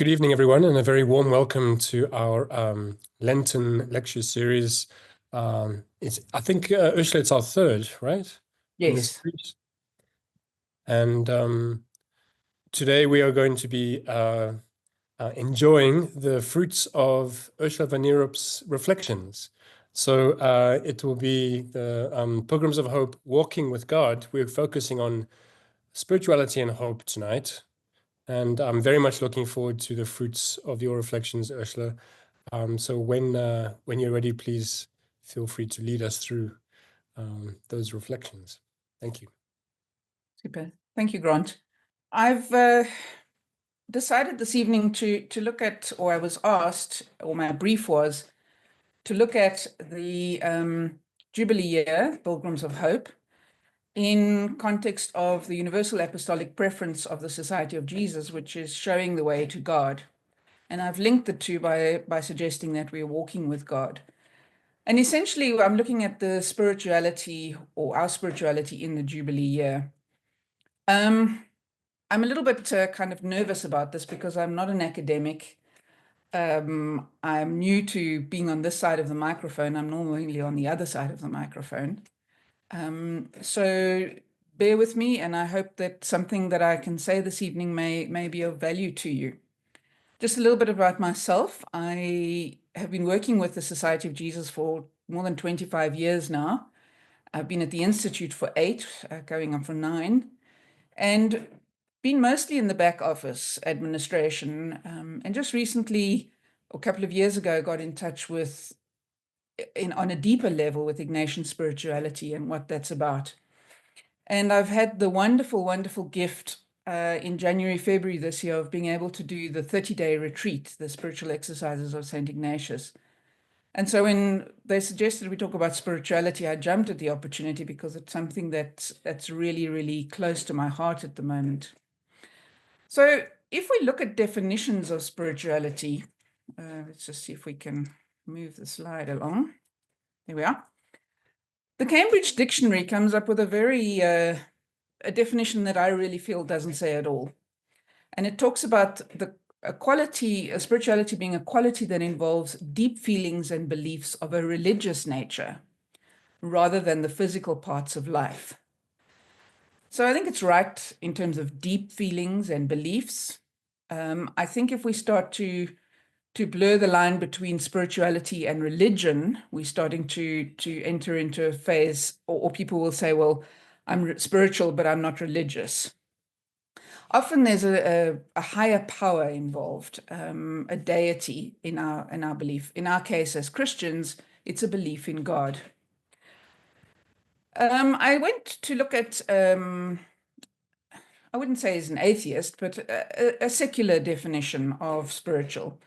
Good evening, everyone, and a very warm welcome to our Lenten Lecture series. I think, Ursula, it's our third, right? In this Yes. series. And today we are going to be enjoying the fruits of Ursula van Nierop's reflections. So it will be the Pilgrims of Hope, Walking with God. We're focusing on spirituality and hope tonight. And I'm very much looking forward to the fruits of your reflections, Ursula. So when you're ready, please feel free to lead us through those reflections. Thank you. Super. Thank you, Grant. I've decided this evening to look at, or I was asked, or my brief was, to look at the Jubilee Year, Pilgrims of Hope, in context of the universal apostolic preference of the Society of Jesus, which is showing the way to God. And I've linked the two by suggesting that we're walking with God. And essentially, I'm looking at the spirituality, or our spirituality in the Jubilee Year. I'm a little bit kind of nervous about this because I'm not an academic. I'm new to being on this side of the microphone. I'm normally on the other side of the microphone. So bear with me, and I hope that something that I can say this evening may be of value to you. Just a little bit about myself. I have been working with the Society of Jesus for more than 25 years now. I've been at the Institute for 8, going on for 9, and been mostly in the back office administration. And just recently, a couple of years ago, got in touch with, on a deeper level, with Ignatian spirituality and what that's about. And I've had the wonderful, wonderful gift in January, February this year of being able to do the 30-day retreat, the spiritual exercises of St. Ignatius. And so when they suggested we talk about spirituality, I jumped at the opportunity because it's something that's really, really close to my heart at the moment. So if we look at definitions of spirituality, let's just see if we can move the slide along. There we are. The Cambridge Dictionary comes up with a definition that I really feel doesn't say it all. And it talks about spirituality being a quality that involves deep feelings and beliefs of a religious nature, rather than the physical parts of life. So I think it's right in terms of deep feelings and beliefs. I think if we start to blur the line between spirituality and religion, we're starting to enter into a phase, or people will say, well, I'm spiritual, but I'm not religious. Often there's a higher power involved, a deity in our belief. In our case, as Christians, it's a belief in God. I went to look at, I wouldn't say as an atheist, but a secular definition of spiritual.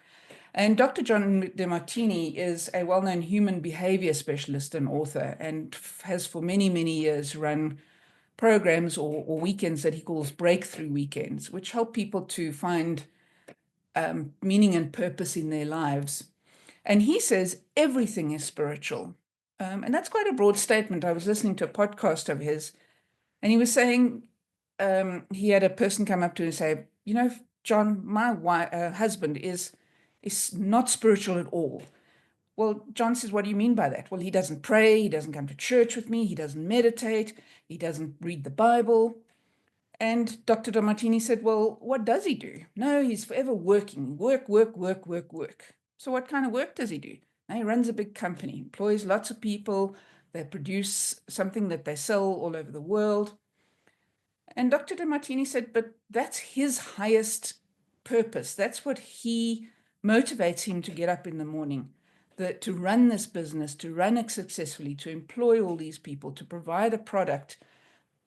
And Dr. John DeMartini is a well-known human behavior specialist and author, and has for many, many years run programs or weekends that he calls breakthrough weekends, which help people to find meaning and purpose in their lives. And he says everything is spiritual. And that's quite a broad statement. I was listening to a podcast of his, and he was saying, he had a person come up to him and say, you know, John, my husband is not spiritual at all. Well, John says, what do you mean by that? Well, he doesn't pray, he doesn't come to church with me, he doesn't meditate, he doesn't read the Bible. And Dr. DeMartini said, well, what does he do? No, he's forever working, work. So what kind of work does he do? Now, he runs a big company, employs lots of people, they produce something that they sell all over the world. And Dr. DeMartini said, but that's his highest purpose. That's what he motivates him to get up in the morning, to run this business, to run it successfully, to employ all these people, to provide a product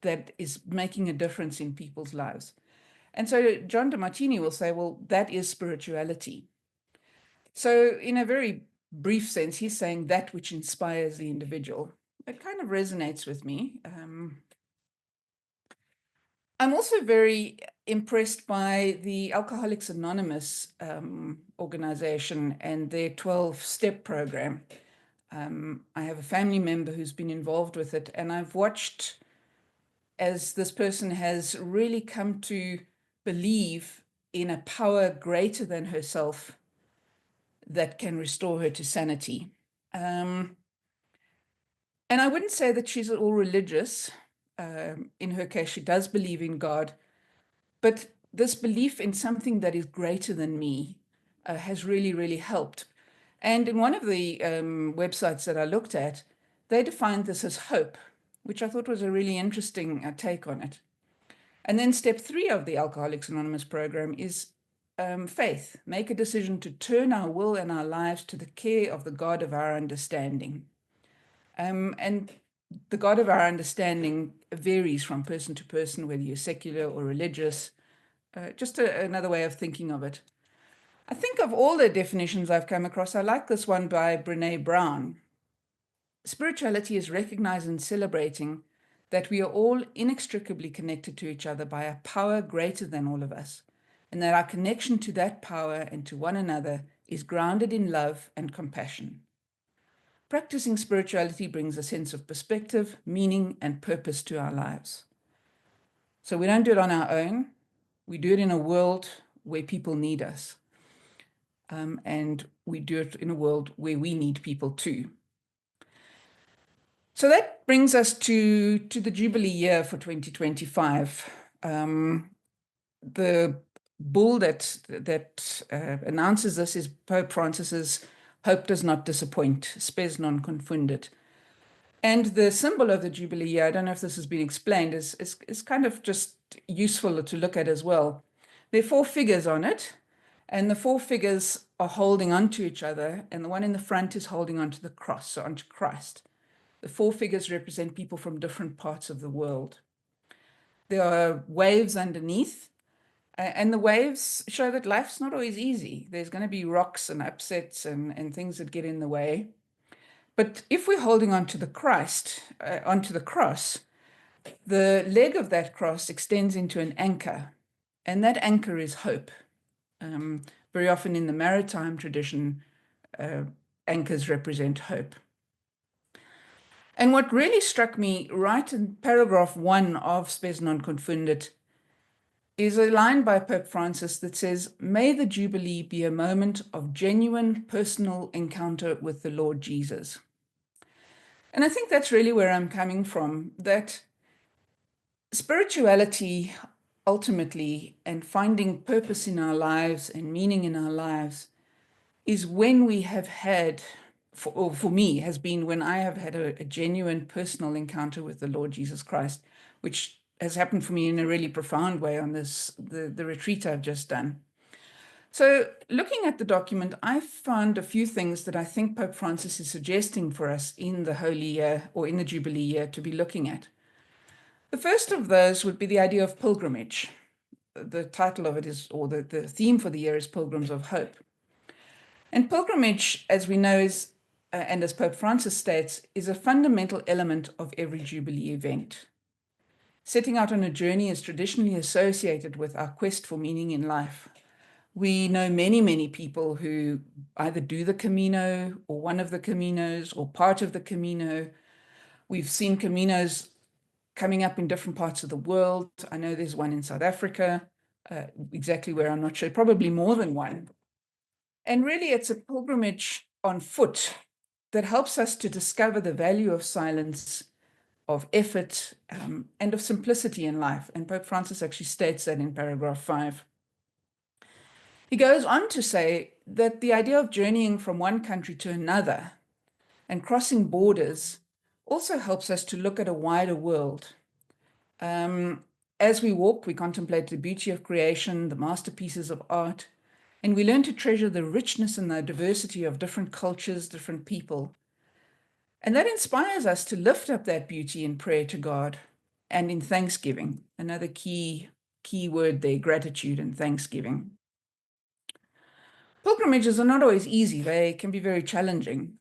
that is making a difference in people's lives. And so John DeMartini will say, well, that is spirituality. So in a very brief sense, he's saying that which inspires the individual. It kind of resonates with me. I'm also very impressed by the Alcoholics Anonymous organization and their 12-step program. I have a family member who's been involved with it, and I've watched as this person has really come to believe in a power greater than herself that can restore her to sanity. And I wouldn't say that she's at all religious. In her case, she does believe in God, but this belief in something that is greater than me has really, really helped. And in one of the websites that I looked at, they defined this as hope, which I thought was a really interesting take on it. And then step 3 of the Alcoholics Anonymous program is faith. Make a decision to turn our will and our lives to the care of the God of our understanding. And the God of our understanding varies from person to person, whether you're secular or religious. Just another way of thinking of it. I think of all the definitions I've come across, I like this one by Brené Brown. Spirituality is recognizing and celebrating that we are all inextricably connected to each other by a power greater than all of us, and that our connection to that power and to one another is grounded in love and compassion. Practicing spirituality brings a sense of perspective, meaning, and purpose to our lives. So we don't do it on our own. We do it in a world where people need us. And we do it in a world where we need people too. So that brings us to the Jubilee year for 2025. The bull that announces this is Pope Francis's "Hope does not disappoint, spes non confundit." And the symbol of the Jubilee year, I don't know if this has been explained, is kind of just useful to look at as well. There are 4 figures on it, and the 4 figures are holding onto each other, and the one in the front is holding onto the cross, so onto Christ. The 4 figures represent people from different parts of the world. There are waves underneath, and the waves show that life's not always easy. There's going to be rocks and upsets and things that get in the way. But if we're holding onto the Christ, onto the cross, the leg of that cross extends into an anchor, and that anchor is hope. Very often in the maritime tradition, anchors represent hope. And what really struck me right in paragraph 1 of Spes non confundit is a line by Pope Francis that says, "May the Jubilee be a moment of genuine personal encounter with the Lord Jesus." And I think that's really where I'm coming from, that spirituality ultimately and finding purpose in our lives and meaning in our lives is when we have had, for me, has been when I have had a genuine personal encounter with the Lord Jesus Christ, which has happened for me in a really profound way on the retreat I've just done. So looking at the document, I found a few things that I think Pope Francis is suggesting for us in the Holy Year or in the Jubilee year to be looking at. The first of those would be the idea of pilgrimage. The title of it is, or the theme for the year is Pilgrims of Hope. And pilgrimage, as we know, is, and as Pope Francis states, is a fundamental element of every Jubilee event. Setting out on a journey is traditionally associated with our quest for meaning in life. We know many, many people who either do the Camino or one of the Caminos or part of the Camino. We've seen Caminos coming up in different parts of the world. I know there's one in South Africa, exactly where I'm not sure, probably more than one. And really, it's a pilgrimage on foot that helps us to discover the value of silence, of effort, and of simplicity in life. And Pope Francis actually states that in paragraph 5. He goes on to say that the idea of journeying from one country to another and crossing borders also helps us to look at a wider world. As we walk, we contemplate the beauty of creation, the masterpieces of art, and we learn to treasure the richness and the diversity of different cultures, different people. And that inspires us to lift up that beauty in prayer to God and in thanksgiving. Another key word there, gratitude and thanksgiving. Pilgrimages are not always easy. They can be very challenging.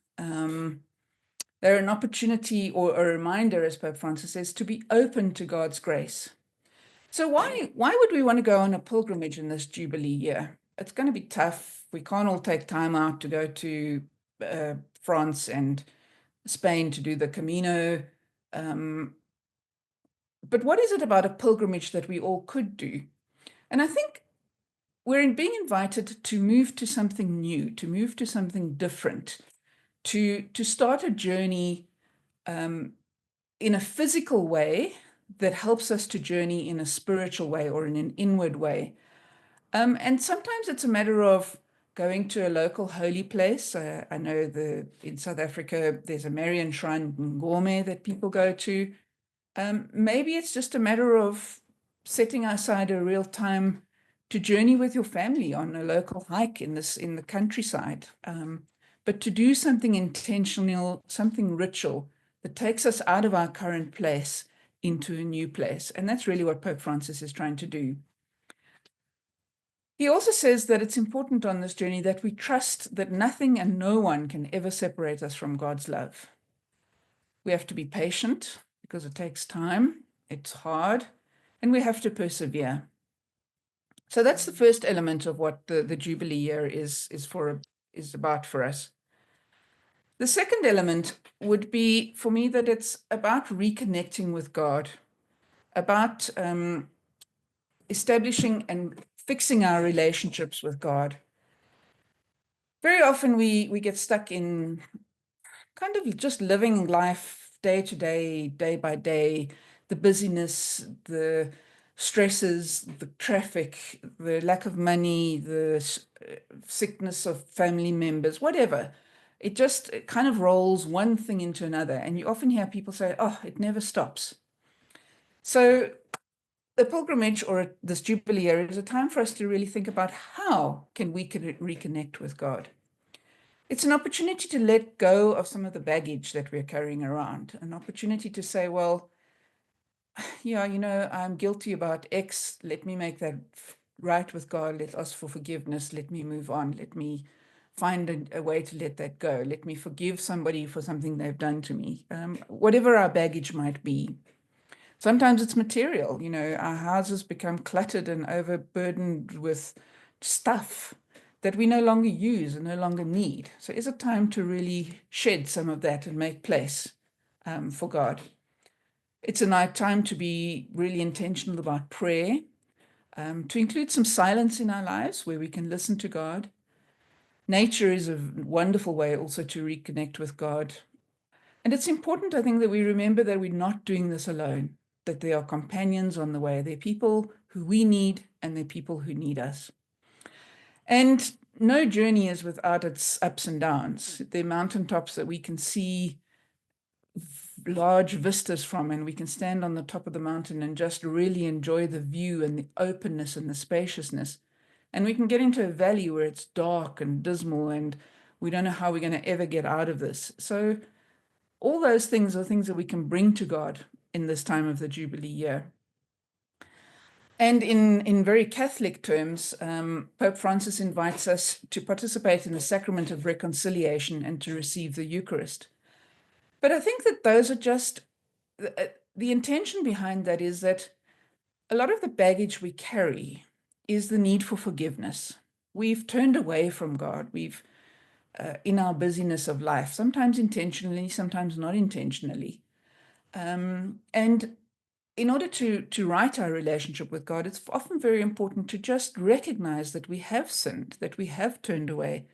They're an opportunity or a reminder, as Pope Francis says, to be open to God's grace. So why would we want to go on a pilgrimage in this Jubilee year? It's going to be tough. We can't all take time out to go to France and Spain to do the Camino. But what is it about a pilgrimage that we all could do? And I think we're being invited to move to something new, to move to something different, to start a journey in a physical way that helps us to journey in a spiritual way or in an inward way. And sometimes it's a matter of going to a local holy place. I know in South Africa, there's a Marian shrine in Ngome that people go to. Maybe it's just a matter of setting aside a real time to journey with your family on a local hike in the countryside. But to do something intentional, something ritual that takes us out of our current place into a new place. And that's really what Pope Francis is trying to do. He also says that it's important on this journey that we trust that nothing and no one can ever separate us from God's love. We have to be patient because it takes time, it's hard, and we have to persevere. So that's the first element of what the Jubilee year is about for us. The second element would be for me that it's about reconnecting with God, about establishing and fixing our relationships with God. Very often we get stuck in kind of just living life day to day, day by day, the busyness, the stresses, the traffic, the lack of money, the sickness of family members, whatever. It just kind of rolls one thing into another. And you often hear people say, oh, it never stops. So the pilgrimage or this Jubilee year is a time for us to really think about how can we reconnect with God. It's an opportunity to let go of some of the baggage that we're carrying around, an opportunity to say, well, yeah, I'm guilty about X. Let me make that right with God. Let us ask for forgiveness. Let me move on. Let me find a way to let that go. Let me forgive somebody for something they've done to me, whatever our baggage might be. Sometimes it's material. Our houses become cluttered and overburdened with stuff that we no longer use and no longer need. So is it time to really shed some of that and make place for God? It's a night time to be really intentional about prayer, to include some silence in our lives where we can listen to God. Nature is a wonderful way also to reconnect with God. And it's important, I think, that we remember that we're not doing this alone, that there are companions on the way. There are people who we need and there are people who need us. And no journey is without its ups and downs. There are mountaintops that we can see large vistas from, and we can stand on the top of the mountain and just really enjoy the view and the openness and the spaciousness. And we can get into a valley where it's dark and dismal and we don't know how we're going to ever get out of this. So all those things are things that we can bring to God in this time of the Jubilee year. And in very Catholic terms, Pope Francis invites us to participate in the sacrament of reconciliation and to receive the Eucharist. But I think that those are just, the intention behind that is that a lot of the baggage we carry is the need for forgiveness. We've turned away from God. We've, in our busyness of life, sometimes intentionally, sometimes not intentionally. And in order to right our relationship with God, it's often very important to just recognize that we have sinned, that we have turned away,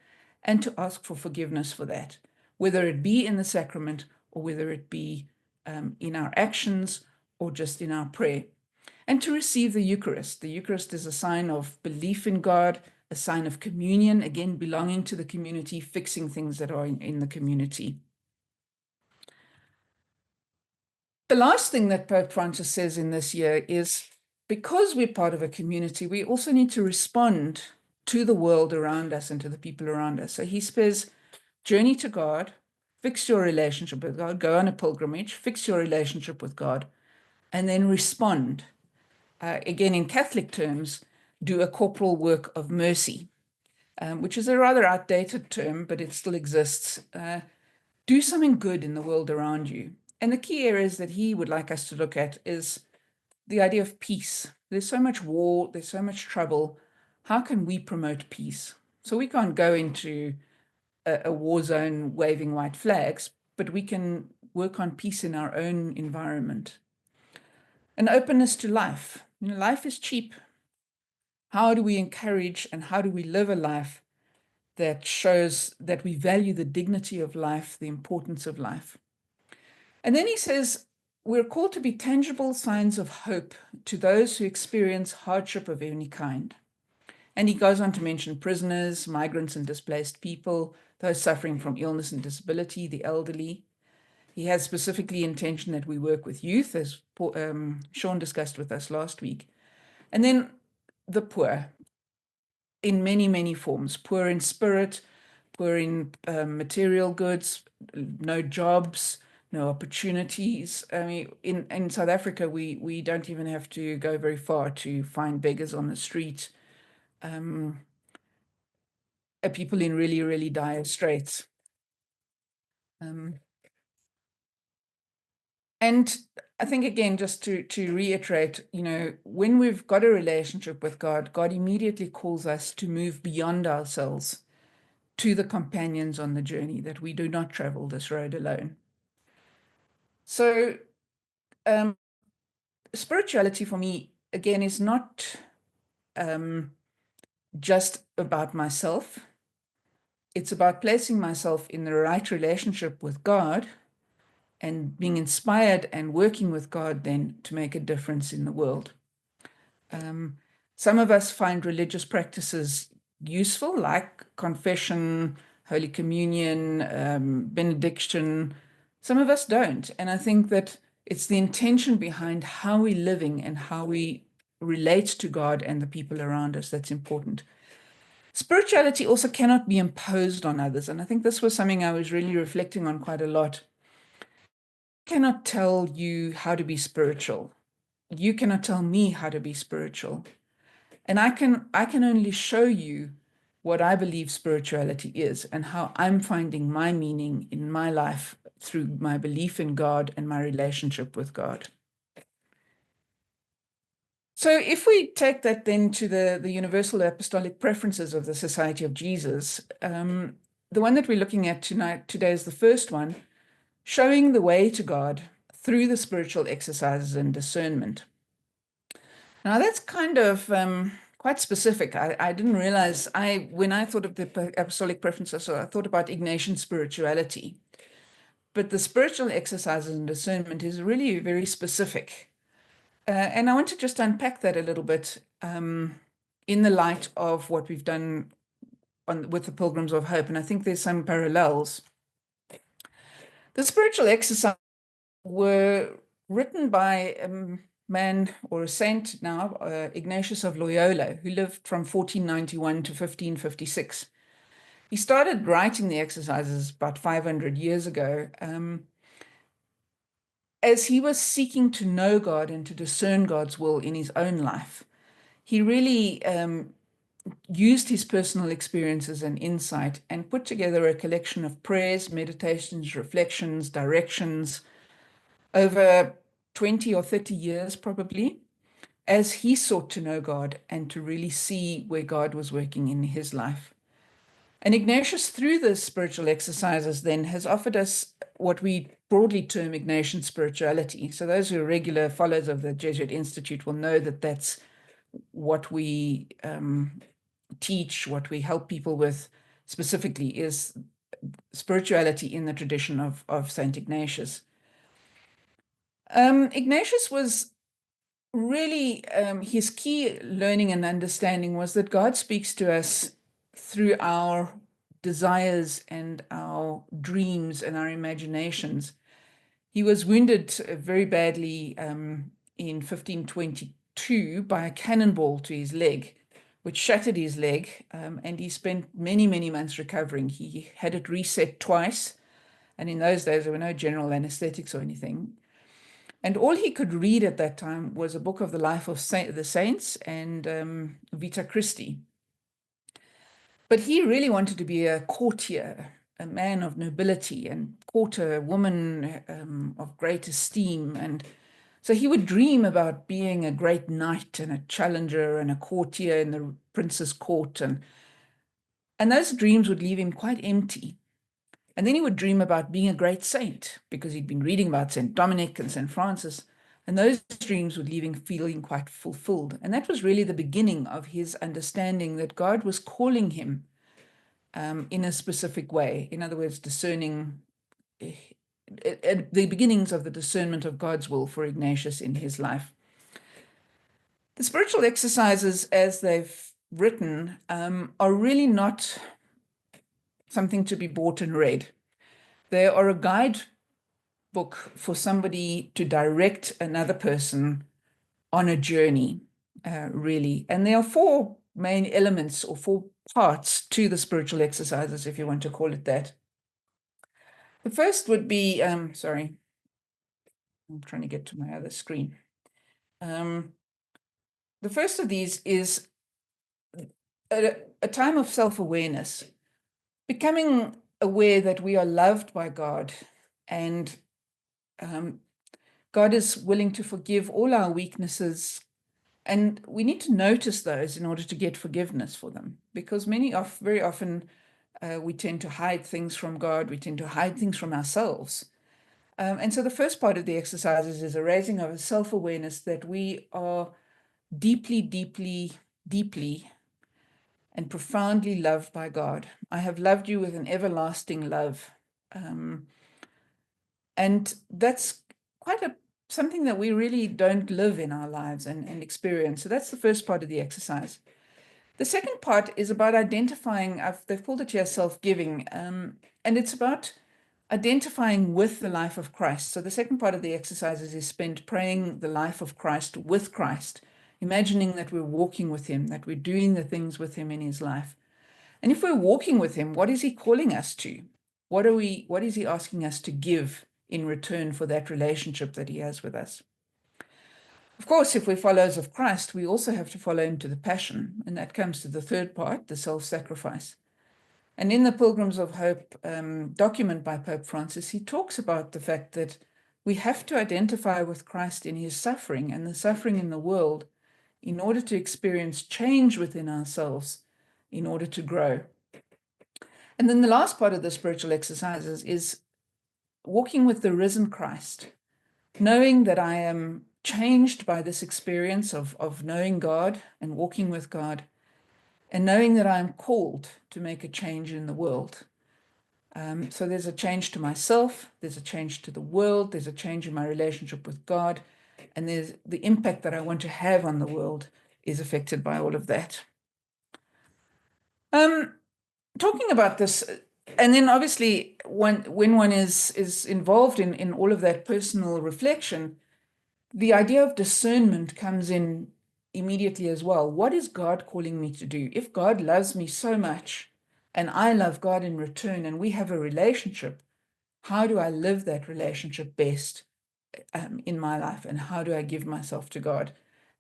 and to ask for forgiveness for that, whether it be in the sacrament or whether it be in our actions or just in our prayer. And to receive the Eucharist. The Eucharist is a sign of belief in God, a sign of communion, again, belonging to the community, fixing things that are in the community. The last thing that Pope Francis says in this year is, because we're part of a community, we also need to respond to the world around us and to the people around us. So he says, journey to God, fix your relationship with God, go on a pilgrimage, fix your relationship with God, and then respond. Again, in Catholic terms, do a corporal work of mercy, which is a rather outdated term, but it still exists. Do something good in the world around you. And the key areas that he would like us to look at is the idea of peace. There's so much war, there's so much trouble. How can we promote peace? So we can't go into a war zone waving white flags, but we can work on peace in our own environment. An openness to life. Life is cheap. how do we encourage and how do we live a life that shows that we value the dignity of life, the importance of life? And then he says, we're called to be tangible signs of hope to those who experience hardship of any kind. And he goes on to mention prisoners, migrants and displaced people, those suffering from illness and disability, the elderly. He has specifically intention that we work with youth, as Sean discussed with us last week. And then the poor in many, many forms, poor in spirit, poor in material goods, no jobs, no opportunities. I mean, in South Africa, we don't even have to go very far to find beggars on the street. People in really, really dire straits. And I think, again, just to reiterate, when we've got a relationship with God, God immediately calls us to move beyond ourselves to the companions on the journey, that we do not travel this road alone. So spirituality for me, again, is not just about myself. It's about placing myself in the right relationship with God and being inspired and working with God then to make a difference in the world. Some of us find religious practices useful, like confession, Holy Communion, benediction. Some of us don't. And I think that it's the intention behind how we're living and how we relate to God and the people around us that's important. Spirituality also cannot be imposed on others. And I think this was something I was really reflecting on quite a lot. I cannot tell you how to be spiritual. You cannot tell me how to be spiritual. And I can only show you what I believe spirituality is and how I'm finding my meaning in my life through my belief in God and my relationship with God. So if we take that then to the universal apostolic preferences of the Society of Jesus, the one that we're looking at today is the first one, showing the way to God through the spiritual exercises and discernment. Now that's kind of quite specific. I didn't realize, when I thought of the apostolic preferences, I thought about Ignatian spirituality. But the spiritual exercises and discernment is really very specific. And I want to just unpack that a little bit in the light of what we've done with the Pilgrims of Hope. And I think there's some parallels. The spiritual exercises were written by a man or a saint now, Ignatius of Loyola, who lived from 1491 to 1556. He started writing the exercises about 500 years ago, as he was seeking to know God and to discern God's will in his own life. He really used his personal experiences and insight and put together a collection of prayers, meditations, reflections, directions over 20 or 30 years probably, as he sought to know God and to really see where God was working in his life. And Ignatius, through the spiritual exercises then, has offered us what we broadly term Ignatian spirituality. So those who are regular followers of the Jesuit Institute will know that that's what we teach, what we help people with specifically, is spirituality in the tradition of Saint Ignatius. Ignatius was really, his key learning and understanding was that God speaks to us through our desires and our dreams and our imaginations. He was wounded very badly in 1522 by a cannonball to his leg, which shattered his leg, and he spent many, many months recovering. He had it reset twice, and in those days there were no general anesthetics or anything. And all he could read at that time was a book of the life of the saints and Vita Christi. But he really wanted to be a courtier, a man of nobility, and court a woman of great esteem. And so he would dream about being a great knight and a challenger and a courtier in the prince's court. And those dreams would leave him quite empty. And then he would dream about being a great saint, because he'd been reading about St. Dominic and St. Francis. And those dreams would leave him feeling quite fulfilled. And that was really the beginning of his understanding that God was calling him in a specific way. In other words, discerning the beginnings of the discernment of God's will for Ignatius in his life. The spiritual exercises, as they've written, are really not something to be bought and read. They are a guide book for somebody to direct another person on a journey, really. And there are four main elements or four parts to the spiritual exercises, if you want to call it that. The first would be, sorry, I'm trying to get to my other screen. The first of these is a time of self-awareness, becoming aware that we are loved by God, and God is willing to forgive all our weaknesses, and we need to notice those in order to get forgiveness for them, because very often we tend to hide things from God, we tend to hide things from ourselves. And so the first part of the exercises is a raising of a self-awareness that we are deeply, deeply, deeply and profoundly loved by God. I have loved you with an everlasting love. And that's quite something that we really don't live in our lives and experience. So that's the first part of the exercise. The second part is about identifying, they've called it here self-giving, and it's about identifying with the life of Christ. So the second part of the exercises is spent praying the life of Christ with Christ, imagining that we're walking with him, that we're doing the things with him in his life. And if we're walking with him, what is he calling us to? What is he asking us to give in return for that relationship that he has with us? Of course, if we're followers of Christ, we also have to follow him to the passion. And that comes to the third part, the self-sacrifice. And in the Pilgrims of Hope document by Pope Francis, he talks about the fact that we have to identify with Christ in his suffering and the suffering in the world in order to experience change within ourselves, in order to grow. And then the last part of the spiritual exercises is walking with the risen Christ, knowing that I am changed by this experience of knowing God and walking with God, and knowing that I'm called to make a change in the world. So there's a change to myself, there's a change to the world, there's a change in my relationship with God, and there's the impact that I want to have on the world is affected by all of that. Talking about this, and then obviously when one is involved in all of that personal reflection, the idea of discernment comes in immediately as well. What is God calling me to do? If God loves me so much and I love God in return and we have a relationship, how do I live that relationship best in my life, and how do I give myself to God?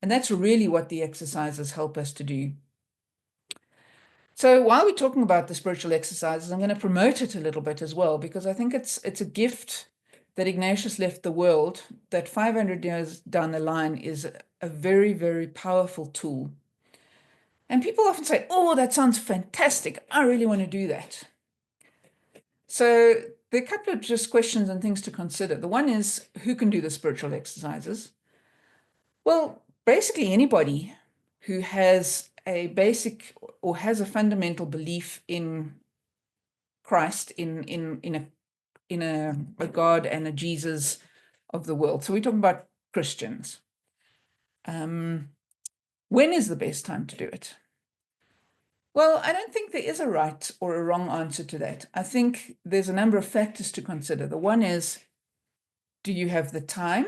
And that's really what the exercises help us to do. So while we're talking about the spiritual exercises, I'm going to promote it a little bit as well, because I think it's a gift that Ignatius left the world that 500 years down the line is a very, very powerful tool. And people often say, oh, that sounds fantastic. I really want to do that. So there are a couple of just questions and things to consider. The one is, who can do the spiritual exercises? Well, basically anybody who has a basic or has a fundamental belief in Christ, in a God and a Jesus of the world. So we're talking about Christians. When is the best time to do it? Well, I don't think there is a right or a wrong answer to that. I think there's a number of factors to consider. The one is, do you have the time?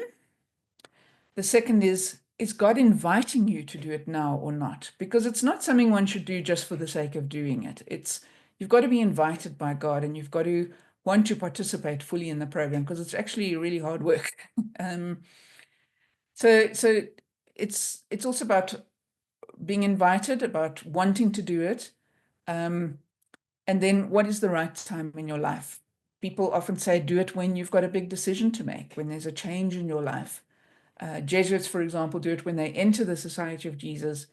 The second is God inviting you to do it now or not? Because it's not something one should do just for the sake of doing it. You've got to be invited by God, and you've got to want to participate fully in the program, because it's actually really hard work. So it's also about being invited, about wanting to do it. And then what is the right time in your life? People often say, do it when you've got a big decision to make, when there's a change in your life. Jesuits, for example, do it when they enter the Society of Jesus.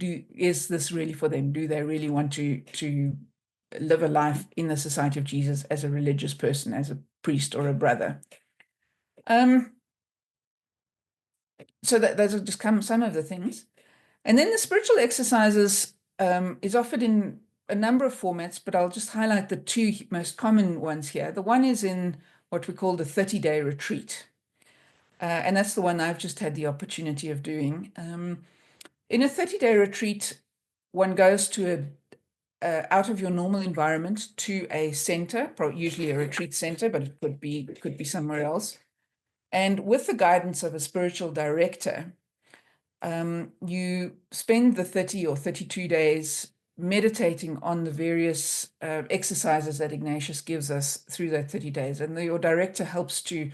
Is this really for them? Do they really want to live a life in the Society of Jesus as a religious person, as a priest or a brother? So those are just some of the things. And then the spiritual exercises is offered in a number of formats, but I'll just highlight the two most common ones here. The one is in what we call the 30-day retreat. And that's the one I've just had the opportunity of doing. In a 30-day retreat, one goes to out of your normal environment to a center, usually a retreat center, but it could be somewhere else. And with the guidance of a spiritual director, you spend the 30 or 32 days meditating on the various exercises that Ignatius gives us through that 30 days. And your director helps to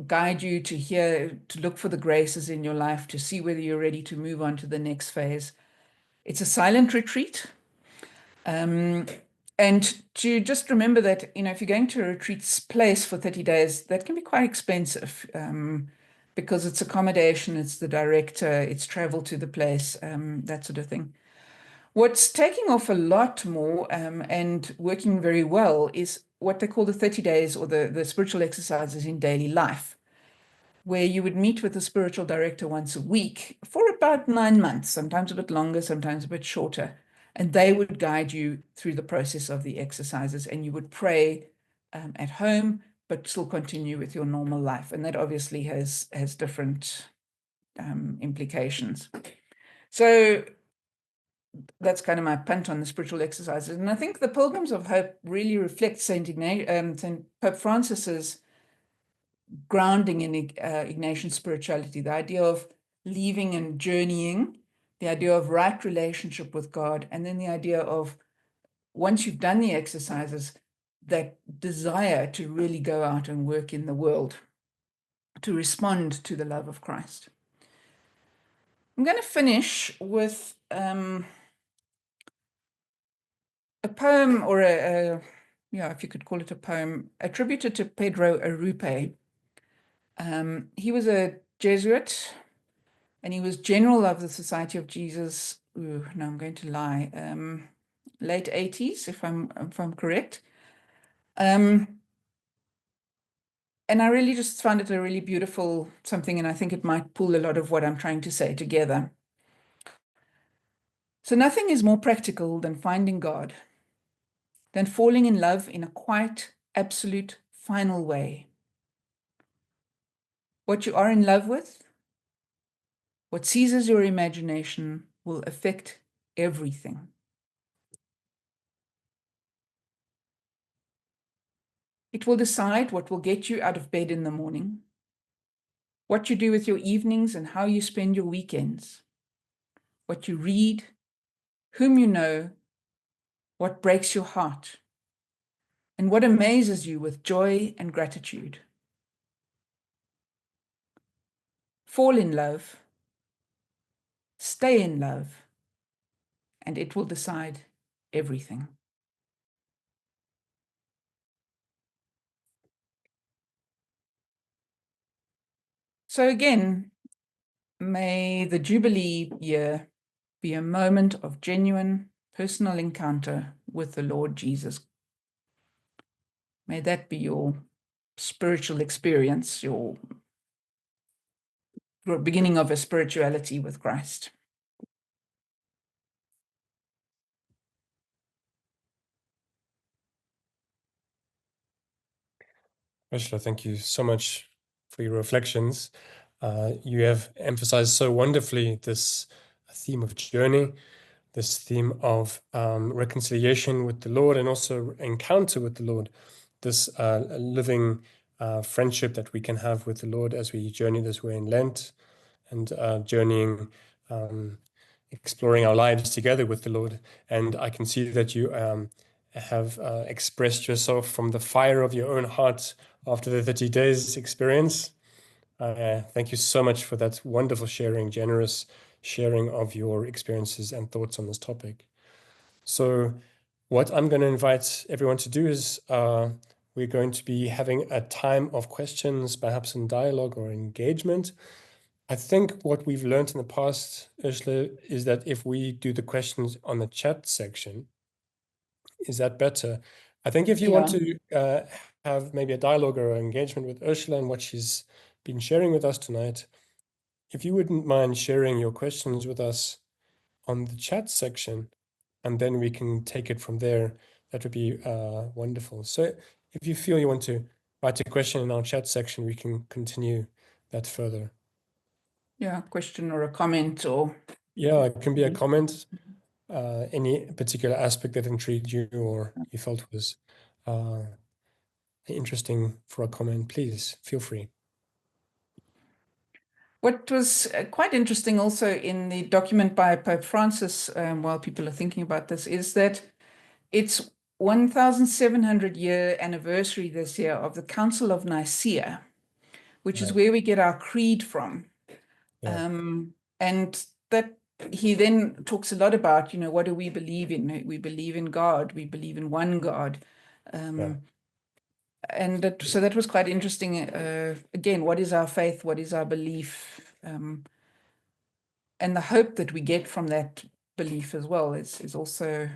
guide you to look for the graces in your life, to see whether you're ready to move on to the next phase. It's a silent retreat. And to just remember that, if you're going to a retreat place for 30 days, that can be quite expensive because it's accommodation, it's the director, it's travel to the place, that sort of thing. What's taking off a lot more and working very well is what they call the 30 days or the spiritual exercises in daily life, where you would meet with the spiritual director once a week for about 9 months, sometimes a bit longer, sometimes a bit shorter. And they would guide you through the process of the exercises, and you would pray at home, but still continue with your normal life. And that obviously has different implications. So that's kind of my punt on the spiritual exercises. And I think the Pilgrims of Hope really reflect Saint Pope Francis's grounding in Ignatian spirituality, the idea of leaving and journeying, the idea of right relationship with God, and then the idea of, once you've done the exercises, that desire to really go out and work in the world, to respond to the love of Christ. I'm going to finish with a poem, or if you could call it a poem, attributed to Pedro Arrupe. He was a Jesuit, and he was general of the Society of Jesus. No, I'm going to lie. Late 80s, if I'm correct. And I really just found it a really beautiful something, and I think it might pull a lot of what I'm trying to say together. So nothing is more practical than finding God, than falling in love in a quite absolute, final way. What you are in love with, what seizes your imagination, will affect everything. It will decide what will get you out of bed in the morning, what you do with your evenings and how you spend your weekends, what you read, whom you know, what breaks your heart, and what amazes you with joy and gratitude. Fall in love, stay in love, and it will decide everything. So again, may the Jubilee year be a moment of genuine personal encounter with the Lord Jesus. May that be your spiritual experience, your beginning of a spirituality with Christ. Ursula, thank you so much for your reflections. You have emphasized so wonderfully this theme of journey, this theme of reconciliation with the Lord, and also encounter with the Lord, this living friendship that we can have with the Lord as we journey this way in Lent, and journeying, exploring our lives together with the Lord. And I can see that you have expressed yourself from the fire of your own heart after the 30 days experience. Thank you so much for that wonderful sharing, generous sharing of your experiences and thoughts on this topic. So what I'm going to invite everyone to do is we're going to be having a time of questions, perhaps in dialogue or engagement. I think what we've learned in the past, Ursula, is that if we do the questions on the chat section, is that better? I think if you want to have maybe a dialogue or engagement with Ursula and what she's been sharing with us tonight, if you wouldn't mind sharing your questions with us on the chat section, and then we can take it from there, that would be wonderful. So if you feel you want to write a question in our chat section, we can continue that further. Yeah, a question or a comment or... Yeah, it can be a comment, any particular aspect that intrigued you or you felt was interesting for a comment, please feel free. What was quite interesting also in the document by Pope Francis, while people are thinking about this, is that it's 1,700-year anniversary this year of the Council of Nicaea, which is where we get our creed from. Yeah. And that he then talks a lot about, what do we believe in? We believe in God. We believe in one God. And so that was quite interesting. Again, what is our faith? What is our belief? And the hope that we get from that belief as well is also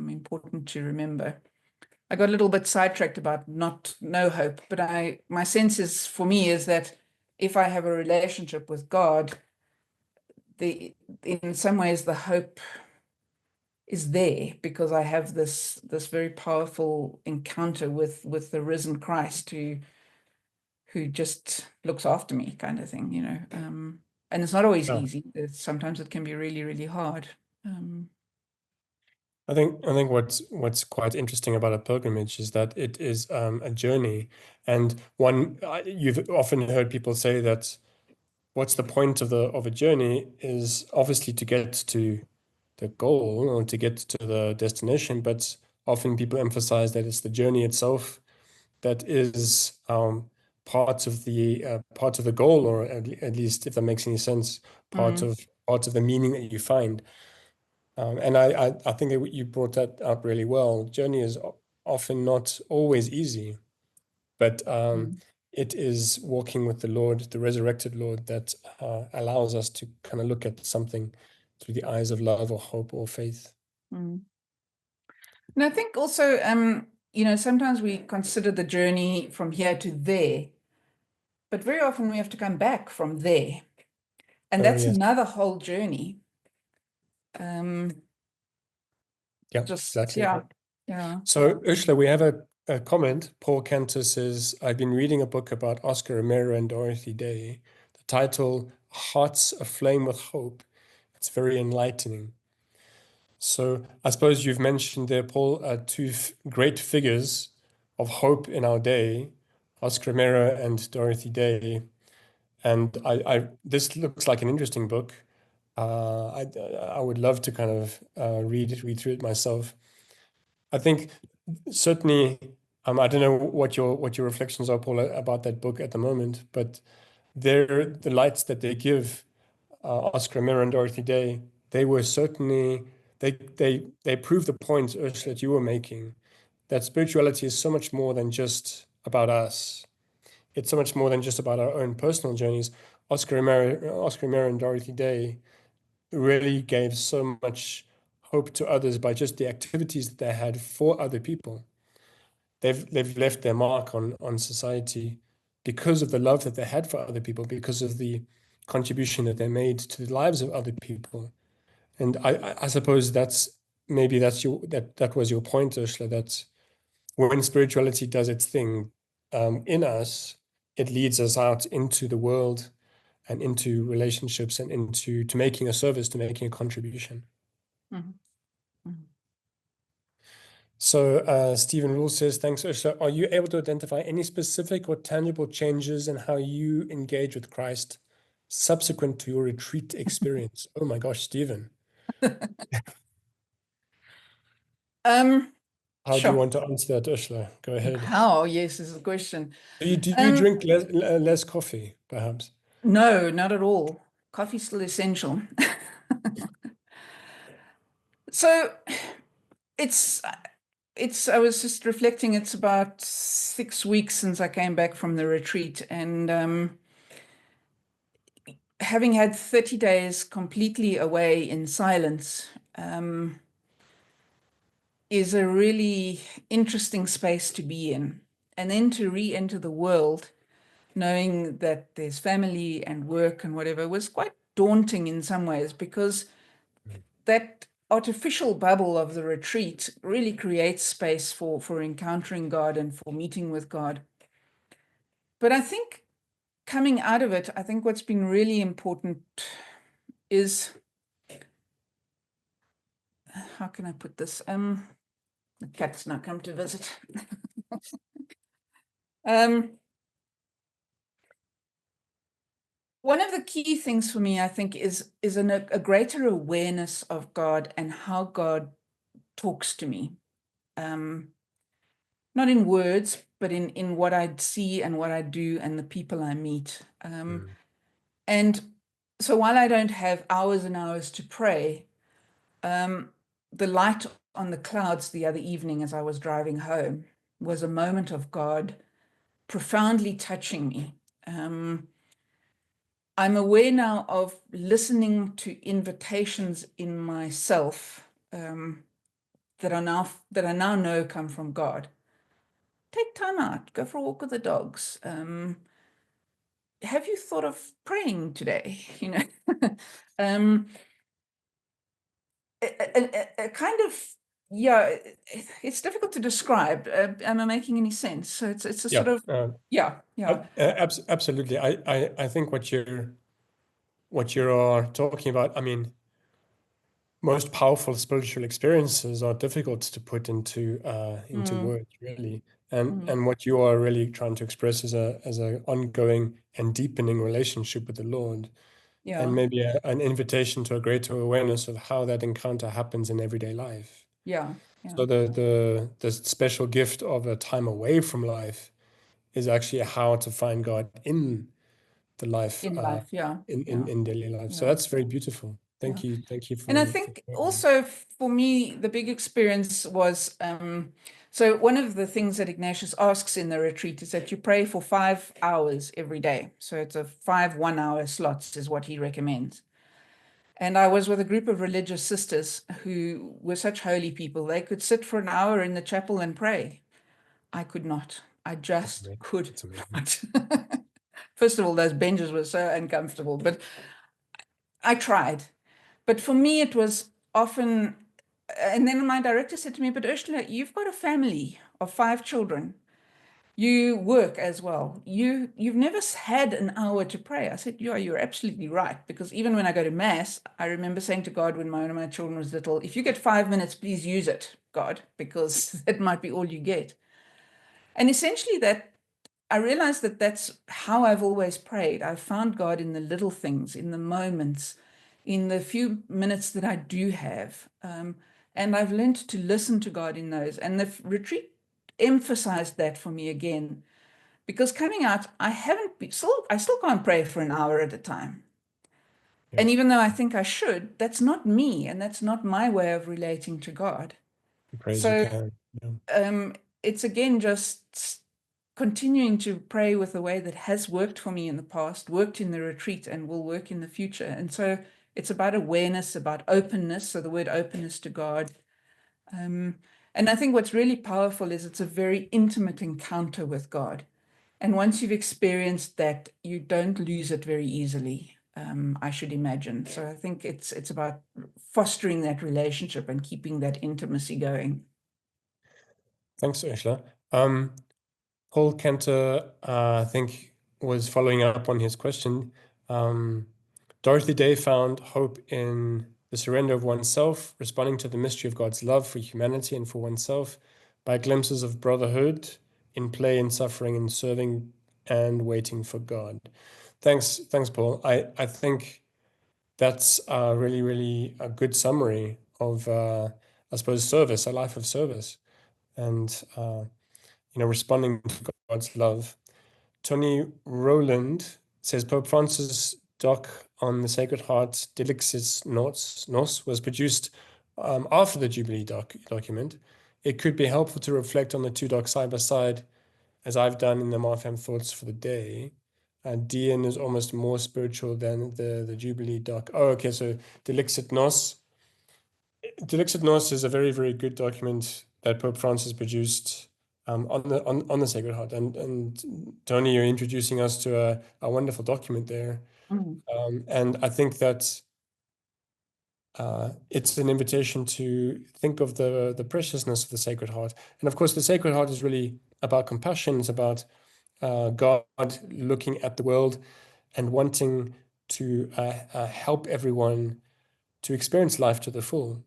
important to remember. I got a little bit sidetracked about no hope, but my sense for me is that if I have a relationship with God, in some ways the hope is there because I have this very powerful encounter with the risen Christ who just looks after me, kind of thing, and it's not always easy. Sometimes it can be really, really hard. I think what's quite interesting about a pilgrimage is that it is a journey, and you've often heard people say that what's the point of a journey is obviously to get to the goal or to get to the destination, but often people emphasize that it's the journey itself that is part of the goal, or at least, if that makes any sense, part of the meaning that you find. And I think that you brought that up really well. Journey is often not always easy, but it is walking with the Lord, the resurrected Lord, that allows us to kind of look at something through the eyes of love or hope or faith. And I think also, sometimes we consider the journey from here to there, but very often we have to come back from there. And that's Yes. another whole journey. Yeah, Just, exactly. yeah. So, Ursula, we have a comment. Paul Cantor says, I've been reading a book about Oscar Romero and Dorothy Day. The title, Hearts Aflame with Hope. It's very enlightening. So I suppose you've mentioned there, Paul, two great figures of hope in our day, Oscar Romero and Dorothy Day. And this looks like an interesting book. I would love to kind of read through it myself. I think certainly, I don't know what your reflections are, Paul, about that book at the moment, but the lights that they give Oscar Romero and Dorothy Day, they were certainly they proved the point, Ursula, that you were making, that spirituality is so much more than just about us. It's so much more than just about our own personal journeys. Oscar Romero and Dorothy Day really gave so much hope to others by just the activities that they had for other people. They've left their mark on society because of the love that they had for other people, because of the contribution that they made to the lives of other people. And I suppose that was your point, Ursula, that when spirituality does its thing in us, it leads us out into the world and into relationships and into making a service, to making a contribution. So Stephen Rule says, thanks, Ursula. Are you able to identify any specific or tangible changes in how you engage with Christ subsequent to your retreat experience? Oh my gosh, Stephen. How do you want to answer that, Ursula? Go ahead. How? Yes, is the question. Do you drink less coffee, perhaps? No, not at all. Coffee's still essential. So I was just reflecting, it's about 6 weeks since I came back from the retreat, and having had 30 days completely away in silence is a really interesting space to be in. And then to re-enter the world knowing that there's family and work and whatever was quite daunting in some ways, because that artificial bubble of the retreat really creates space for encountering God and for meeting with God. But I think coming out of it, I think what's been really important is, how can I put this? The cat's now come to visit. One of the key things for me, I think, is a greater awareness of God and how God talks to me. Not in words, but in what I see and what I do and the people I meet. And so while I don't have hours and hours to pray, the light on the clouds the other evening as I was driving home was a moment of God profoundly touching me. I'm aware now of listening to invitations in myself that I now know come from God. Take time out, go for a walk with the dogs. Have you thought of praying today? You know, a kind of, yeah, it's difficult to describe. Am I making any sense? So it's a Yeah, sort of, yeah. absolutely. I think what you're talking about, I mean, most powerful spiritual experiences are difficult to put into words, really. And what you are really trying to express is a ongoing and deepening relationship with the Lord, Yeah, and maybe an invitation to a greater awareness of how that encounter happens in everyday life. yeah. So the special gift of a time away from life is actually how to find God in the life, In life, yeah, in daily life. So yeah, that's very beautiful. yeah. Thank you And I for think sharing that. also for me, the big experience was, so one of the things that Ignatius asks in the retreat is that you pray for 5 hours every day. So it's a 5 1-hour slots is what he recommends. And I was with a group of religious sisters who were such holy people. They could sit for an hour in the chapel and pray. I could not. I just could That's amazing. not. First of all, those benches were so uncomfortable, but I tried. But for me, it was often, and then my director said to me, but Ursula, you've got a family of 5 children. You work as well. You've never had an hour to pray. I said, yeah, you're absolutely right. Because even when I go to mass, I remember saying to God when one of my children was little, if you get 5 minutes, please use it, God, because that might be all you get. And essentially that I realized that that's how I've always prayed. I've found God in the little things, in the moments, in the few minutes that I do have. And I've learned to listen to God in those. And the retreat emphasized that for me again, because coming out, I still can't pray for an hour at a time. Yeah. And even though I think I should, that's not me, and that's not my way of relating to God. Praise you So can. Yeah. it's again just continuing to pray with the way that has worked for me in the past, worked in the retreat, and will work in the future. And so it's about awareness, about openness. So the word openness to God. And I think what's really powerful is it's a very intimate encounter with God. And once you've experienced that, you don't lose it very easily, I should imagine. So I think it's about fostering that relationship and keeping that intimacy going. Thanks, Ursula. Paul Cantor, I think, was following up on his question. Dorothy Day found hope in the surrender of oneself, responding to the mystery of God's love for humanity and for oneself by glimpses of brotherhood in play and suffering and serving and waiting for God. Thanks, Paul. I think that's really, really a good summary of, I suppose, service, a life of service, and responding to God's love. Tony Rowland says Pope Francis' doc on the Sacred Heart Delixis Nos was produced after the Jubilee document. It could be helpful to reflect on the two docs side by side, as I've done in the Marfam Thoughts for the Day. Dian is almost more spiritual than the Jubilee doc. Oh, okay, so Delixit Nos. Delixit Nos is a very, very good document that Pope Francis produced on the Sacred Heart. And Tony, you're introducing us to a wonderful document there. And I think that it's an invitation to think of the preciousness of the Sacred Heart. And of course, the Sacred Heart is really about compassion. It's about God looking at the world and wanting to help everyone to experience life to the full,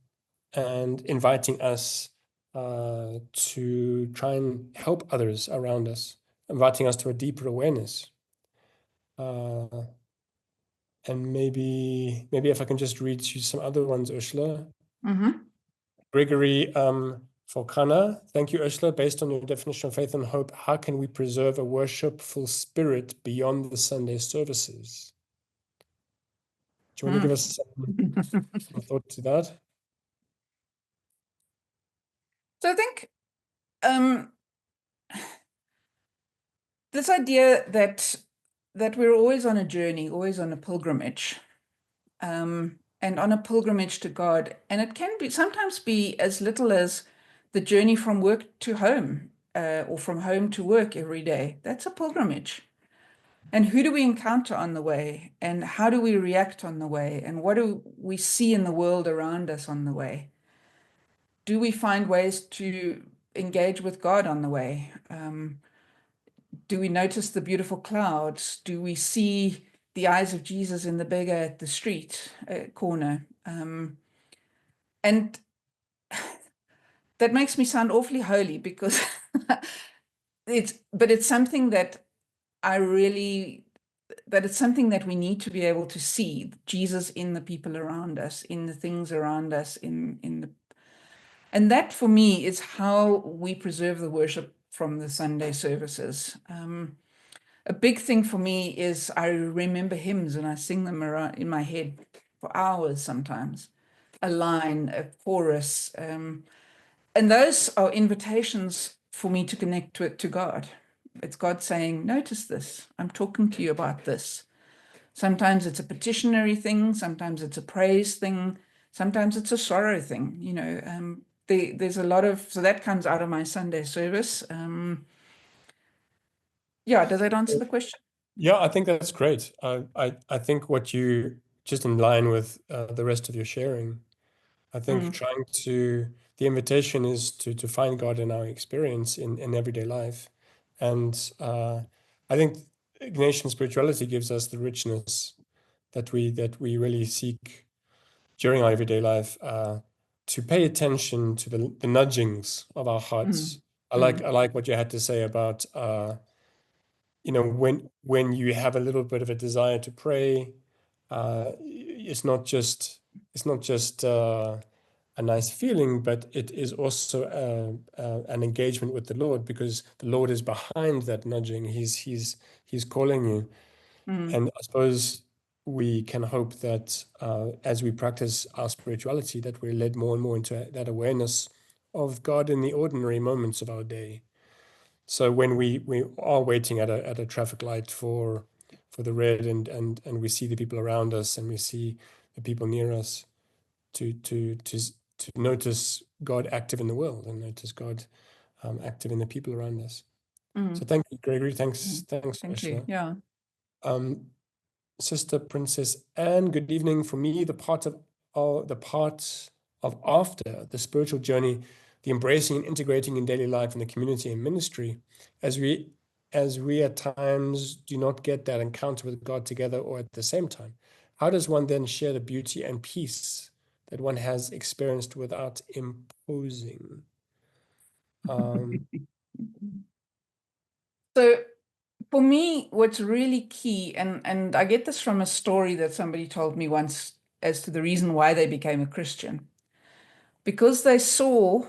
and inviting us to try and help others around us, inviting us to a deeper awareness. And maybe if I can just read you some other ones, Ursula. Gregory Falcana, thank you, Ursula. Based on your definition of faith and hope, how can we preserve a worshipful spirit beyond the Sunday services? Do you want to give us some thought to that? So I think this idea that we're always on a journey, always on a pilgrimage, and on a pilgrimage to God. And it can be sometimes be as little as the journey from work to home, or from home to work every day. That's a pilgrimage. And who do we encounter on the way? And how do we react on the way? And what do we see in the world around us on the way? Do we find ways to engage with God on the way? Do we notice the beautiful clouds? Do we see the eyes of Jesus in the beggar at the street corner? And that makes me sound awfully holy, because it's something that it's something that we need to be able to see Jesus in the people around us, in the things around us, and that for me is how we preserve the worship from the Sunday services. A big thing for me is I remember hymns and I sing them around in my head for hours sometimes, a line, a chorus. And those are invitations for me to connect to God. It's God saying, notice this, I'm talking to you about this. Sometimes it's a petitionary thing, sometimes it's a praise thing, sometimes it's a sorrow thing. There's a lot of, so that comes out of my Sunday service. Yeah, does that answer the question? Yeah, I think that's great. I think what you, just in line with the rest of your sharing, I think the invitation is to find God in our experience in everyday life. And I think Ignatian spirituality gives us the richness that we really seek during our everyday life, to pay attention to the nudgings of our hearts. I like what you had to say about when you have a little bit of a desire to pray, it's not just a nice feeling, but it is also an engagement with the Lord, because the Lord is behind that nudging. He's calling you. And I suppose we can hope that as we practice our spirituality, that we're led more and more into that awareness of God in the ordinary moments of our day. So when we are waiting at a traffic light for the red, and we see the people around us, and we see the people near us, to notice God active in the world, and notice God active in the people around us. So thank you, Gregory. Thanks, Thank Ursula. you. Yeah. Sister Princess Anne, good evening. For me, the part of after the spiritual journey, the embracing and integrating in daily life in the community and ministry, as we at times do not get that encounter with God together or at the same time. How does one then share the beauty and peace that one has experienced without imposing? So for me, what's really key, and I get this from a story that somebody told me once as to the reason why they became a Christian, because they saw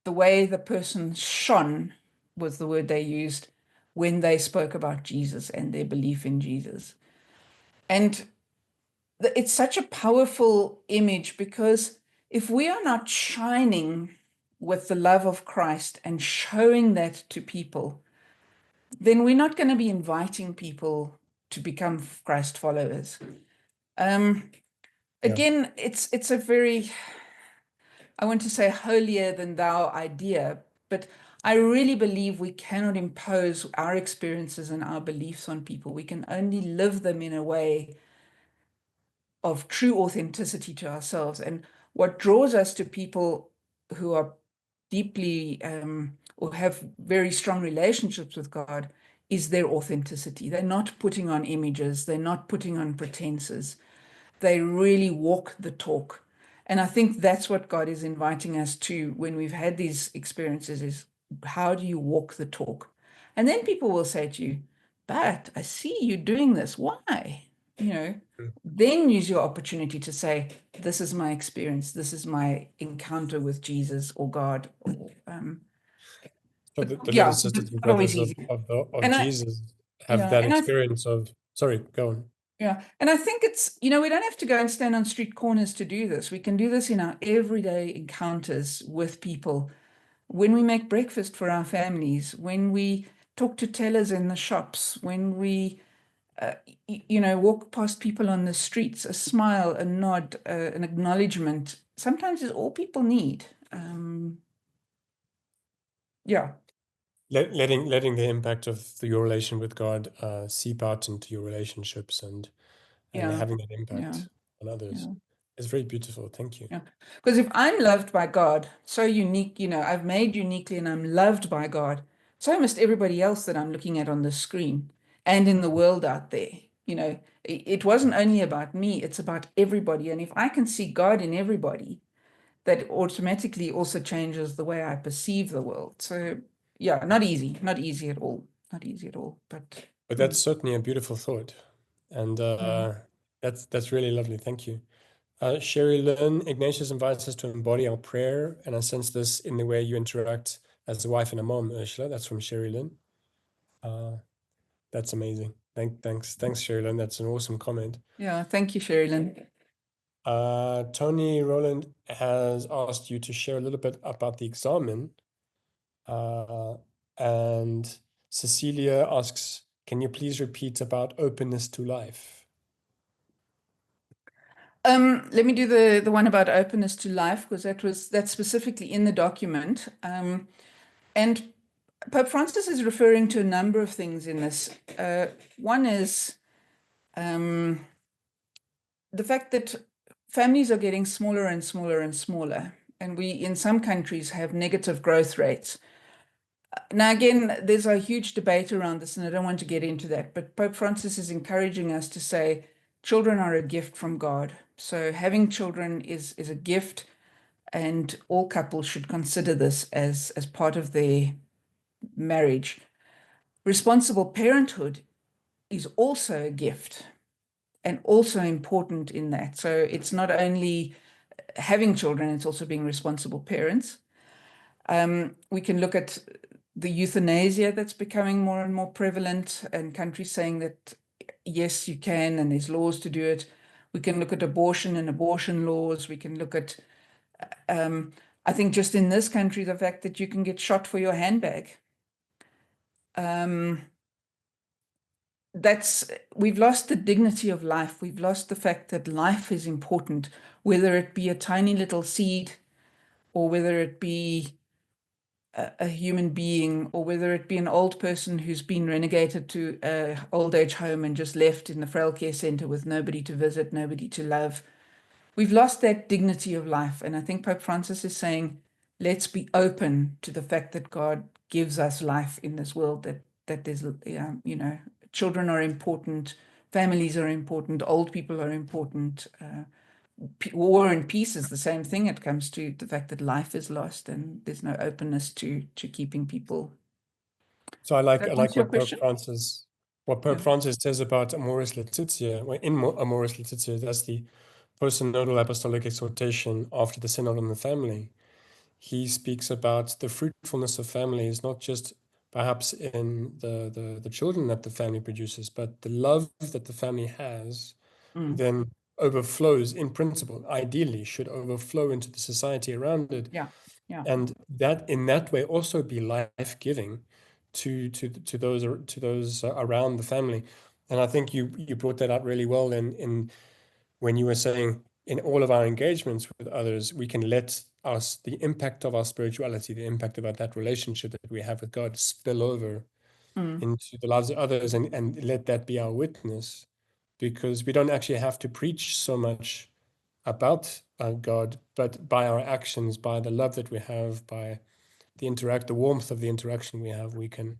the way the person shone, was the word they used, when they spoke about Jesus and their belief in Jesus. And it's such a powerful image, because if we are not shining with the love of Christ and showing that to people, then we're not going to be inviting people to become Christ followers. Again, it's a very, I want to say, holier than thou idea, But I really believe we cannot impose our experiences and our beliefs on people. We can only live them in a way of true authenticity to ourselves. And what draws us to people who are deeply or have very strong relationships with God is their authenticity. They're not putting on images, they're not putting on pretenses. They really walk the talk. And I think that's what God is inviting us to when we've had these experiences is how do you walk the talk? And then people will say to you, but I see you doing this. Why? You know, then use your opportunity to say, this is my experience. This is my encounter with Jesus or God. So But the yeah, little sisters and not always brothers easy. of And Jesus have yeah, that and I experience of, sorry, go on. Yeah, and I think it's, you know, we don't have to go and stand on street corners to do this. We can do this in our everyday encounters with people. When we make breakfast for our families, when we talk to tellers in the shops, when we, you know, walk past people on the streets, a smile, a nod, an acknowledgement, sometimes is all people need. Yeah, Letting the impact of your relation with God seep out into your relationships and yeah, having that yeah, impact on others yeah. is very beautiful. Thank you. Yeah. Because if I'm loved by God, so unique, you know, I've made uniquely and I'm loved by God, so must everybody else that I'm looking at on the screen and in the world out there. You know, it wasn't only about me, it's about everybody. And if I can see God in everybody, that automatically also changes the way I perceive the world. So, yeah, not easy at all. Not easy at all. But But that's certainly a beautiful thought, and yeah. that's really lovely. Thank you. Sherry Lynn, Ignatius invites us to embody our prayer, and I sense this in the way you interact as a wife and a mom, Ursula. That's from Sherry Lynn. That's amazing. Thanks, Sherry Lynn. That's an awesome comment. Yeah, thank you, Sherilyn. Tony Rowland has asked you to share a little bit about the examen, and Cecilia asks, can you please repeat about openness to life? Let me do the one about openness to life because that's specifically in the document. And Pope Francis is referring to a number of things in this. One is the fact that families are getting smaller and smaller and smaller, and we in some countries have negative growth rates. Now, again, there's a huge debate around this, and I don't want to get into that, but Pope Francis is encouraging us to say children are a gift from God. So having children is a gift, and all couples should consider this as part of their marriage. Responsible parenthood is also a gift and also important in that. So it's not only having children, it's also being responsible parents. We can look at the euthanasia that's becoming more and more prevalent, and countries saying that yes, you can, and there's laws to do it. We can look at abortion and abortion laws. We can look at, I think just in this country, the fact that you can get shot for your handbag. We've lost the dignity of life. We've lost the fact that life is important, whether it be a tiny little seed or whether it be a human being, or whether it be an old person who's been renegated to a old age home and just left in the frail care center with nobody to visit, nobody to love. We've lost that dignity of life. And I think Pope Francis is saying, let's be open to the fact that God gives us life in this world, that there's, you know, children are important, families are important, old people are important. War and peace is the same thing. It comes to the fact that life is lost and there's no openness to keeping people. So I That like answer your question? What Pope Yeah. Francis says about Amoris Laetitia. Amoris Laetitia, that's the post-synodal apostolic exhortation after the synod on the family. He speaks about the fruitfulness of families, not just perhaps in the children that the family produces, but the love that the family has then overflows in principle, ideally should overflow into the society around it. Yeah. Yeah. And that in that way also be life-giving to those around the family. And I think you brought that out really well in when you were saying in all of our engagements with others, we can let the impact of our spirituality, the impact of that relationship that we have with God spill over into the lives of others, and let that be our witness, because we don't actually have to preach so much about God, but by our actions, by the love that we have, by the warmth of the interaction we have, we can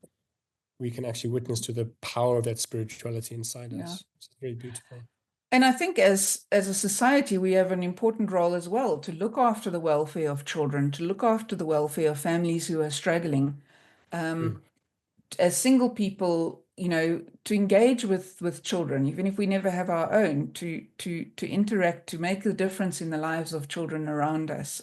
actually witness to the power of that spirituality inside us. It's very beautiful. And I think as a society, we have an important role as well to look after the welfare of children, to look after the welfare of families who are struggling. As single people, to engage with children, even if we never have our own, to interact, to make a difference in the lives of children around us,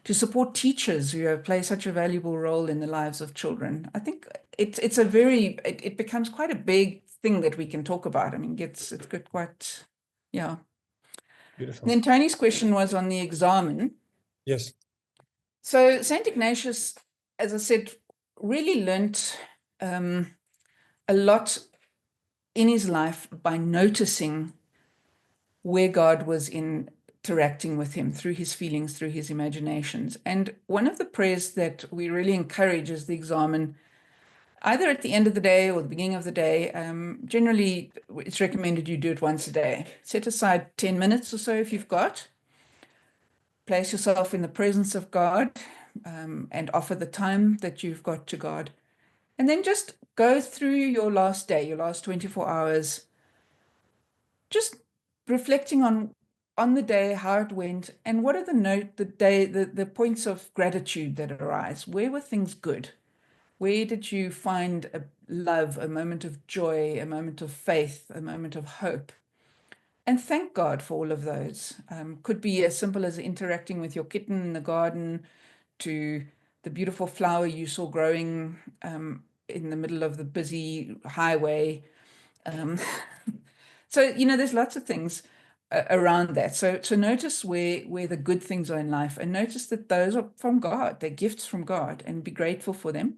to support teachers who play such a valuable role in the lives of children. I think it becomes quite a big thing that we can talk about. I mean, it's got quite, yeah. Beautiful. Then Tony's question was on the examen. Yes. So St. Ignatius, as I said, really learnt a lot in his life by noticing where God was interacting with him through his feelings, through his imaginations. And one of the prayers that we really encourage is the examen, either at the end of the day or the beginning of the day. Generally, it's recommended you do it once a day. Set aside 10 minutes or so if you've got. Place yourself in the presence of God and offer the time that you've got to God. And then just go through your last day, your last 24 hours, just reflecting on the day, how it went, and what are the points of gratitude that arise. Where were things good? Where did you find a love, a moment of joy, a moment of faith, a moment of hope? And thank God for all of those. Could be as simple as interacting with your kitten in the garden, to the beautiful flower you saw growing in the middle of the busy highway. So, there's lots of things around that. So notice where the good things are in life, and notice that those are from God. They're gifts from God, and be grateful for them.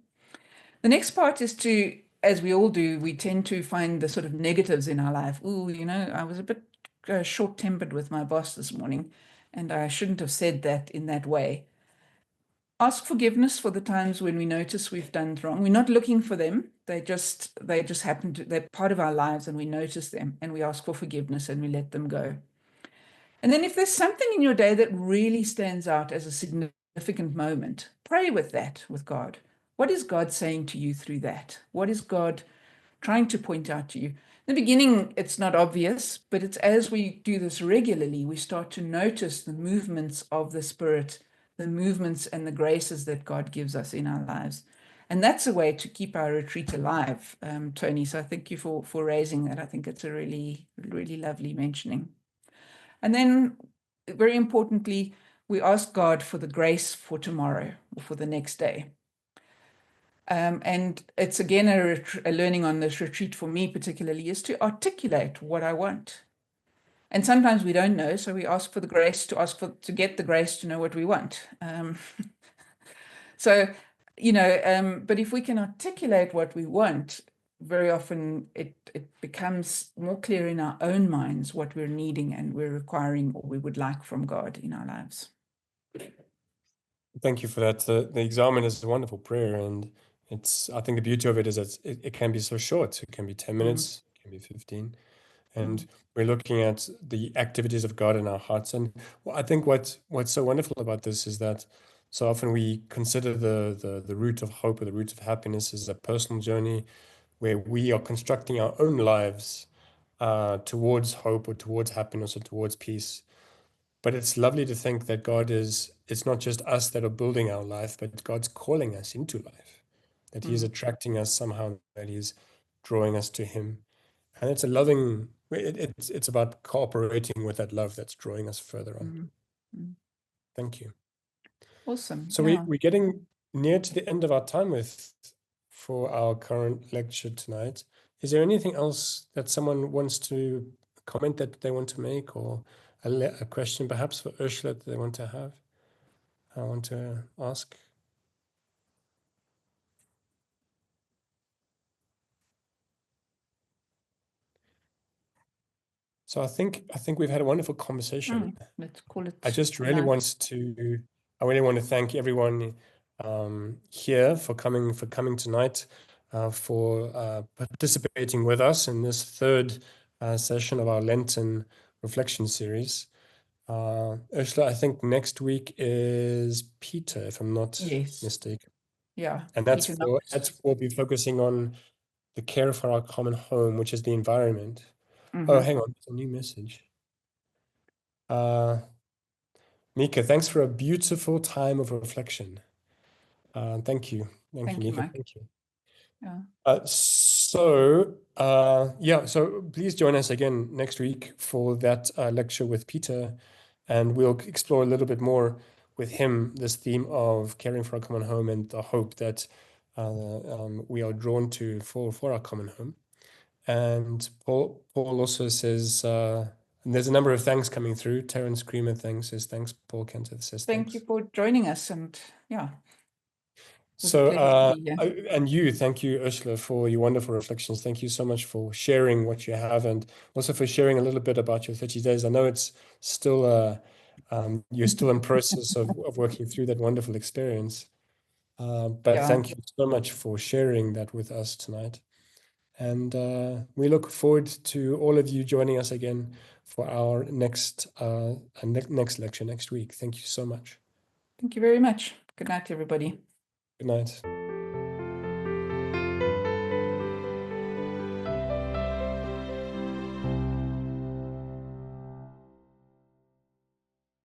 The next part is to, as we all do, we tend to find the sort of negatives in our life. Ooh, I was a bit short-tempered with my boss this morning, and I shouldn't have said that in that way. Ask forgiveness for the times when we notice we've done wrong. We're not looking for them. They just happen to, they're part of our lives, and we notice them and we ask for forgiveness and we let them go. And then if there's something in your day that really stands out as a significant moment, pray with that, with God. What is God saying to you through that? What is God trying to point out to you? In the beginning, it's not obvious, but it's as we do this regularly, we start to notice the movements of the Spirit, the movements and the graces that God gives us in our lives. And that's a way to keep our retreat alive, Tony. So thank you for raising that. I think it's a really, really lovely mentioning. And then, very importantly, we ask God for the grace for tomorrow or for the next day. And it's again a learning on this retreat for me particularly, is to articulate what I want. And sometimes we don't know, so we ask for the grace to get the grace to know what we want. But if we can articulate what we want, very often it becomes more clear in our own minds what we're needing and we're requiring or we would like from God in our lives. Thank you for that. The examen is a wonderful prayer, and I think the beauty of it is that it can be so short. It can be 10 minutes, it can be 15. And we're looking at the activities of God in our hearts. And I think what's so wonderful about this is that so often we consider the route of hope or the route of happiness as a personal journey where we are constructing our own lives towards hope or towards happiness or towards peace. But it's lovely to think that it's not just us that are building our life, but God's calling us into life, that He is attracting us somehow, that He's drawing us to Him. And it's a loving, it's about cooperating with that love that's drawing us further on. Thank you. Awesome. So Yeah. we're getting near to the end of our time for our current lecture tonight. Is there anything else that someone wants to comment that they want to make, or a question perhaps for Ursula that they want to have? I want to ask. So I think we've had a wonderful conversation. Let's call it. I just really want to I really want to thank everyone here for coming tonight, for participating with us in this third session of our Lenten reflection series. Ursula, I think next week is Peter, if I'm not Yes. mistaken. Yeah. And Peter we'll be focusing on the care for our common home, which is the environment. Mhm. Oh, hang on, it's a new message. Mika, thanks for a beautiful time of reflection. Thank you. Thank you, you, Mika. Mike. Thank you. Yeah. So please join us again next week for that lecture with Peter, and we'll explore a little bit more with him this theme of caring for our common home and the hope that we are drawn to for our common home. And Paul also says, and there's a number of thanks coming through. Terence Creamer says thanks. Paul Kenter says Thank thanks. you for joining us, and yeah. So, And thank you, Ursula, for your wonderful reflections. Thank you so much for sharing what you have, and also for sharing a little bit about your 30 days. I know it's still, you're still in process of working through that wonderful experience. But thank you so much for sharing that with us tonight. And we look forward to all of you joining us again for our next lecture next week. Thank you so much. Thank you very much. Good night, everybody. Good night.